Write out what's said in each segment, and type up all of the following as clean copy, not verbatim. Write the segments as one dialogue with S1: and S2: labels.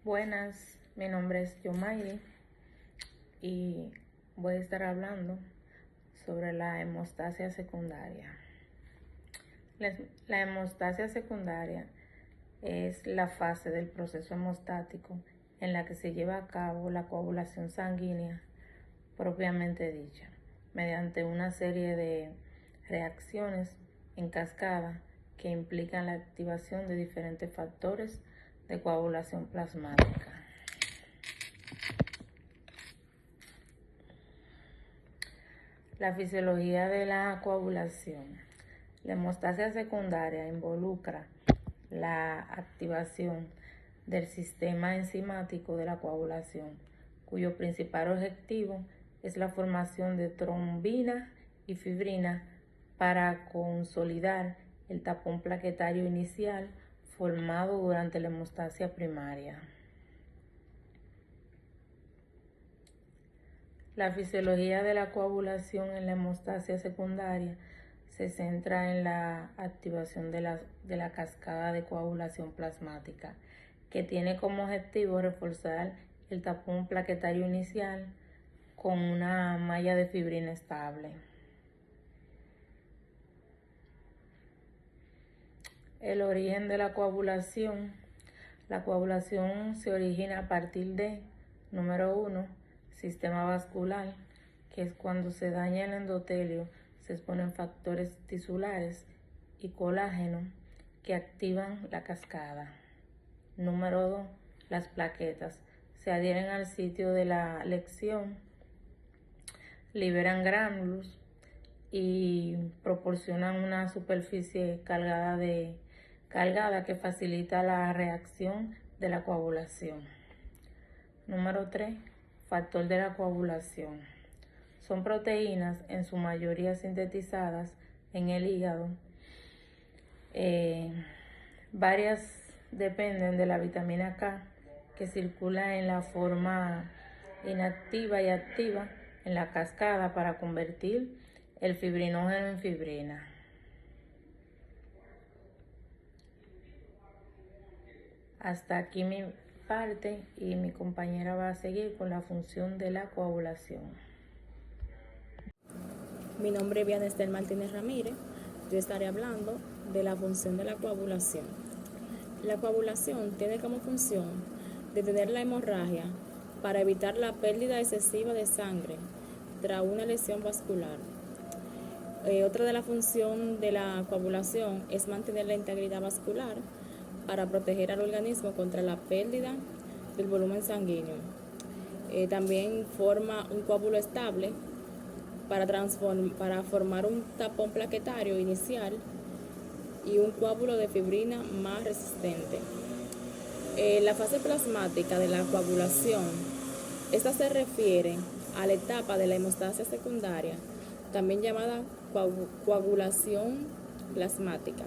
S1: Buenas, mi nombre es Yomairi y voy a estar hablando sobre la hemostasia secundaria. La hemostasia secundaria es la fase del proceso hemostático en la que se lleva a cabo la coagulación sanguínea propiamente dicha, mediante una serie de reacciones en cascada que implican la activación de diferentes factores de coagulación plasmática. La fisiología de la coagulación. La hemostasia secundaria involucra la activación del sistema enzimático de la coagulación, cuyo principal objetivo es la formación de trombina y fibrina para consolidar el tapón plaquetario inicial formado durante la hemostasia primaria. La fisiología de la coagulación en la hemostasia secundaria se centra en la activación de la cascada de coagulación plasmática, que tiene como objetivo reforzar el tapón plaquetario inicial con una malla de fibrina estable. El origen de la coagulación. La coagulación se origina a partir de, número 1, sistema vascular, que es cuando se daña el endotelio, se exponen factores tisulares y colágeno que activan la cascada. Número 2, las plaquetas se adhieren al sitio de la lesión, liberan gránulos y proporcionan una superficie cargada que facilita la reacción de la coagulación. Número 3, factor de la coagulación. Son proteínas en su mayoría sintetizadas en el hígado. Varias dependen de la vitamina K, que circula en la forma inactiva y activa en la cascada para convertir el fibrinógeno en fibrina. Hasta aquí mi parte y mi compañera va a seguir con la función de la coagulación.
S2: Mi nombre es Vianestel Martínez Ramírez. Yo estaré hablando de la función de la coagulación. La coagulación tiene como función detener la hemorragia para evitar la pérdida excesiva de sangre tras una lesión vascular. Otra de la función de la coagulación es mantener la integridad vascular para proteger al organismo contra la pérdida del volumen sanguíneo. También forma un coágulo estable para formar un tapón plaquetario inicial y un coágulo de fibrina más resistente. La fase plasmática de la coagulación, esta se refiere a la etapa de la hemostasia secundaria, también llamada coagulación plasmática.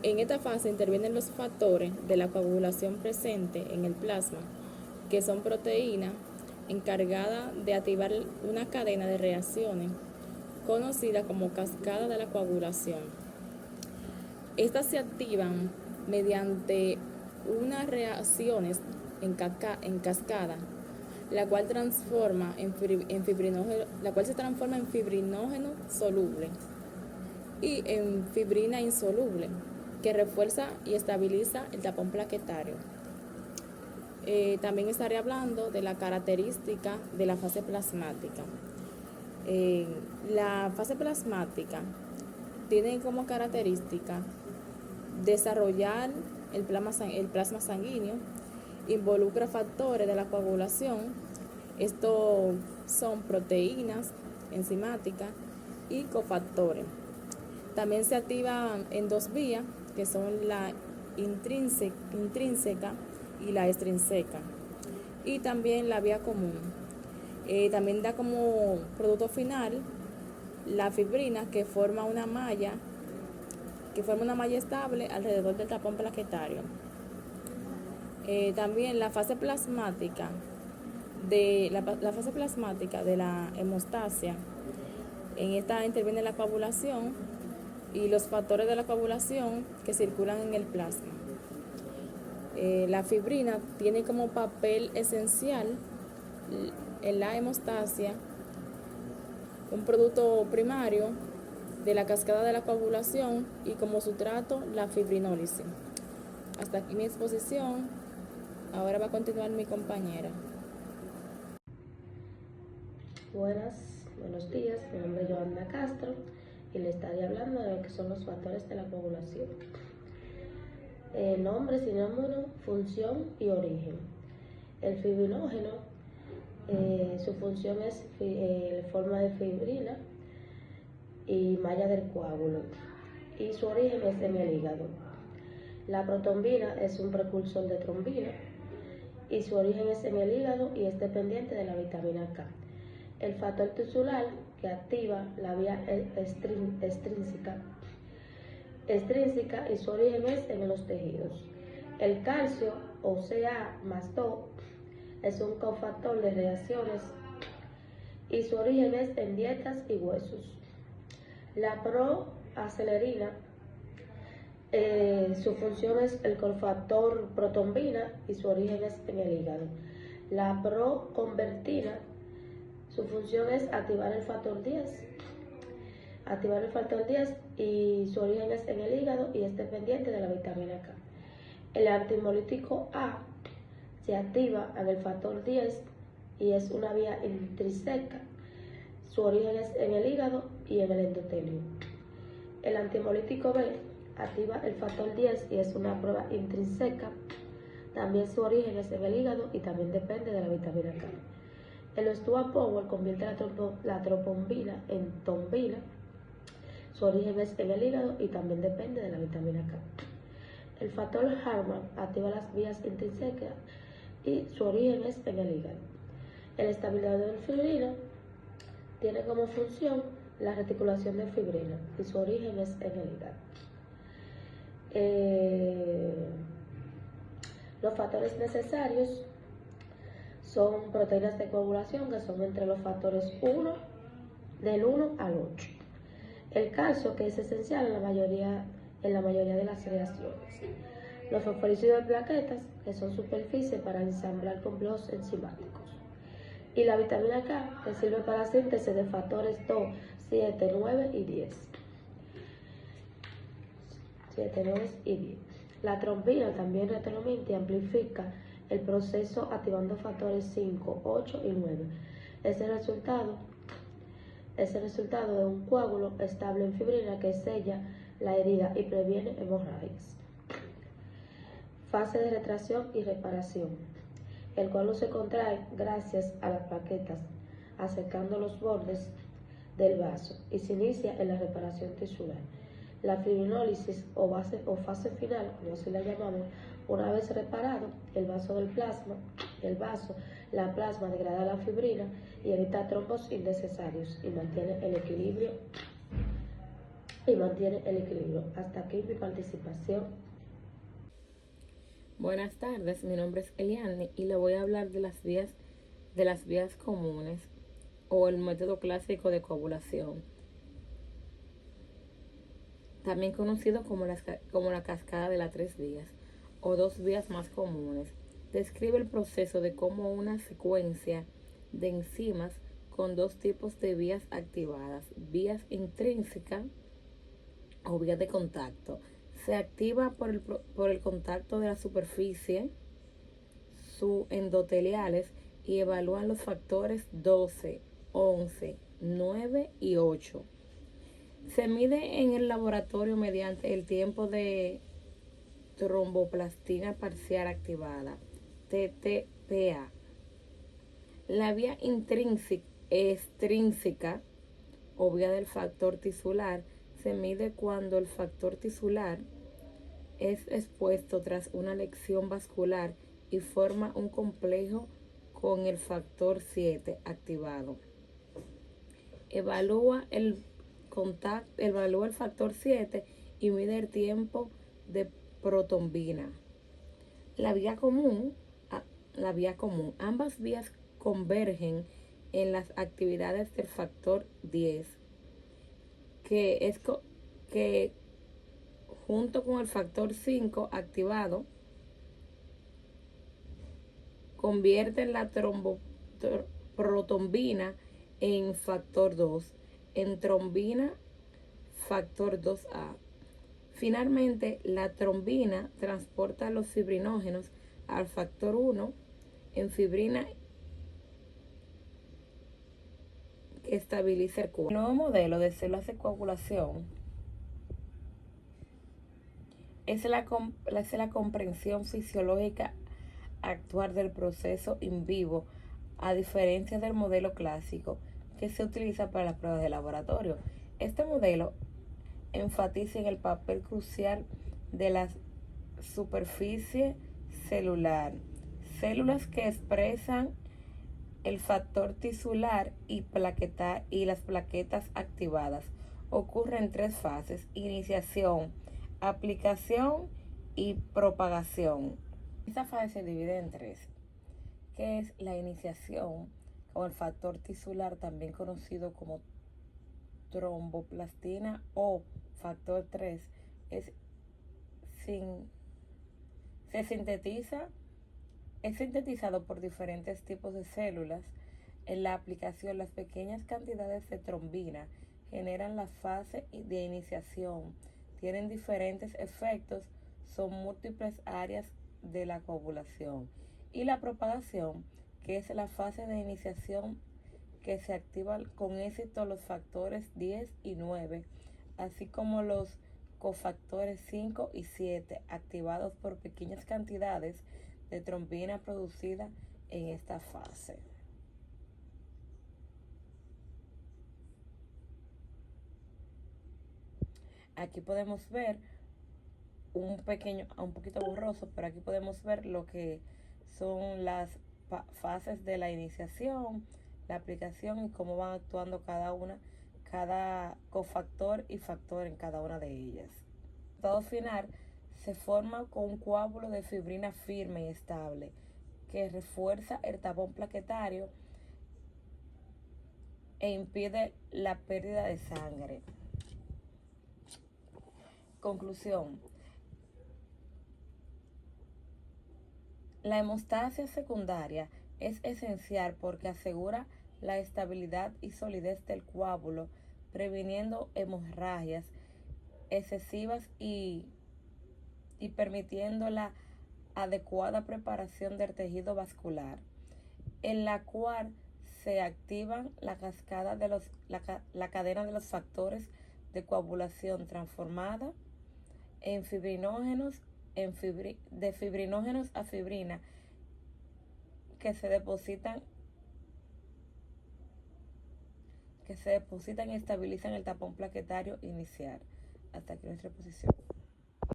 S2: En esta fase intervienen los factores de la coagulación presente en el plasma, que son proteínas encargadas de activar una cadena de reacciones conocida como cascada de la coagulación. Estas se activan mediante unas reacciones en cascada, la cual se transforma en fibrinógeno soluble y en fibrina insoluble, que refuerza y estabiliza el tapón plaquetario. También estaré hablando de la característica de la fase plasmática. La fase plasmática tiene como característica desarrollar el plasma sanguíneo, involucra factores de la coagulación. Estos son proteínas enzimáticas y cofactores. También se activa en dos vías, que son la intrínseca y la extrínseca, y también la vía común. También da como producto final la fibrina, que forma una malla estable alrededor del tapón plaquetario. También la fase plasmática de la hemostasia, en esta interviene la coagulación y los factores de la coagulación que circulan en el plasma. La fibrina tiene como papel esencial en la hemostasia, un producto primario de la cascada de la coagulación, y como sustrato la fibrinólisis. Hasta aquí mi exposición. Ahora va a continuar mi compañera.
S3: Buenos días, mi nombre es Joanna Castro y le estaré hablando de lo que son los factores de la coagulación. Nombre, sinónimo, función y origen. El fibrinógeno, su función es forma de fibrina y malla del coágulo, y su origen es en el hígado. La protombina es un precursor de trombina y su origen es en el hígado y es dependiente de la vitamina K. El factor tisular, que activa la vía extrínseca, y su origen es en los tejidos. El calcio, o Ca+2, es un cofactor de reacciones y su origen es en dietas y huesos. La proacelerina, su función es el cofactor protombina y su origen es en el hígado. La proconvertina, su función es activar el factor 10 y su origen es en el hígado y es dependiente de la vitamina K. El antimolítico A se activa en el factor 10 y es una vía intrínseca. Su origen es en el hígado y en el endotelio. El antimolítico B activa el factor 10 y es una prueba intrínseca. También su origen es en el hígado y también depende de la vitamina K. El Stuart Power convierte la tropombina en tombina. Su origen es en el hígado y también depende de la vitamina K. El factor Harman activa las vías intrínsecas y su origen es en el hígado. El estabilizador de fibrina tiene como función la reticulación de fibrina y su origen es en el hígado. Los factores necesarios son proteínas de coagulación, que son entre los factores del 1 al 8. El calcio, que es esencial en la mayoría de las reacciones. Los fosforícidos de plaquetas, que son superficies para ensamblar complejos enzimáticos. Y la vitamina K, que sirve para la síntesis de factores 2, 7, 9 y 10. La trombina también retroalimenta y amplifica el proceso activando factores 5, 8 y 9. Es el resultado de un coágulo estable en fibrina que sella la herida y previene hemorragias. Fase de retracción y reparación. El coágulo se contrae gracias a las plaquetas, acercando los bordes del vaso, y se inicia en la reparación tisular. La fibrinólisis o fase final, como así la llamamos, una vez reparado la plasma degrada la fibrina y evita trombos innecesarios y mantiene el equilibrio. Hasta aquí mi participación.
S1: Buenas tardes, mi nombre es Eliane y le voy a hablar de las vías comunes o el método clásico de coagulación, también conocido como la cascada de las 3 vías o 2 vías más comunes. Describe el proceso de cómo una secuencia de enzimas con 2 tipos de vías activadas, vías intrínsecas o vías de contacto, se activa por el contacto de la superficie endoteliales y evalúan los factores 12, 11, 9 y 8. Se mide en el laboratorio mediante el tiempo de tromboplastina parcial activada, TTPA. La vía extrínseca o vía del factor tisular se mide cuando el factor tisular es expuesto tras una lesión vascular y forma un complejo con el factor 7 activado. Evalúa el factor 7 y mide el tiempo de protombina. La vía común. Ambas vías convergen en las actividades del factor 10, que junto con el factor 5 activado convierten la protombina en factor 2, en trombina factor 2A. Finalmente, la trombina transporta los fibrinógenos al factor 1 en fibrina que estabiliza el coágulo. El nuevo modelo de células de coagulación es la comprensión fisiológica actual del proceso in vivo, a diferencia del modelo clásico que se utiliza para las pruebas de laboratorio. Este modelo enfatiza en el papel crucial de la superficie celular, células que expresan el factor tisular y las plaquetas activadas. Ocurre en 3 fases: iniciación, aplicación y propagación. Esta fase se divide en 3, que es la iniciación con el factor tisular, también conocido como tromboplastina o factor 3, es sintetizado por diferentes tipos de células. En la aplicación, las pequeñas cantidades de trombina generan la fase de iniciación, tienen diferentes efectos, son múltiples áreas de la coagulación. Y la propagación, que es la fase de iniciación que se activan con éxito los factores 10 y 9, así como los cofactores 5 y 7, activados por pequeñas cantidades de trombina producida en esta fase. Aquí podemos ver un poquito borroso, pero aquí podemos ver lo que son las fases de la iniciación, la aplicación y cómo van actuando cada cofactor y factor en cada una de ellas. El resultado final se forma con un coágulo de fibrina firme y estable que refuerza el tapón plaquetario e impide la pérdida de sangre. Conclusión: la hemostasia secundaria es esencial porque asegura la estabilidad y solidez del coágulo, previniendo hemorragias excesivas y permitiendo la adecuada preparación del tejido vascular, en la cual se activan la cadena de los factores de coagulación transformada en fibrinógenos, de fibrinógenos a fibrina, que se depositan y estabilizan el tapón plaquetario inicial. Hasta aquí nuestra exposición.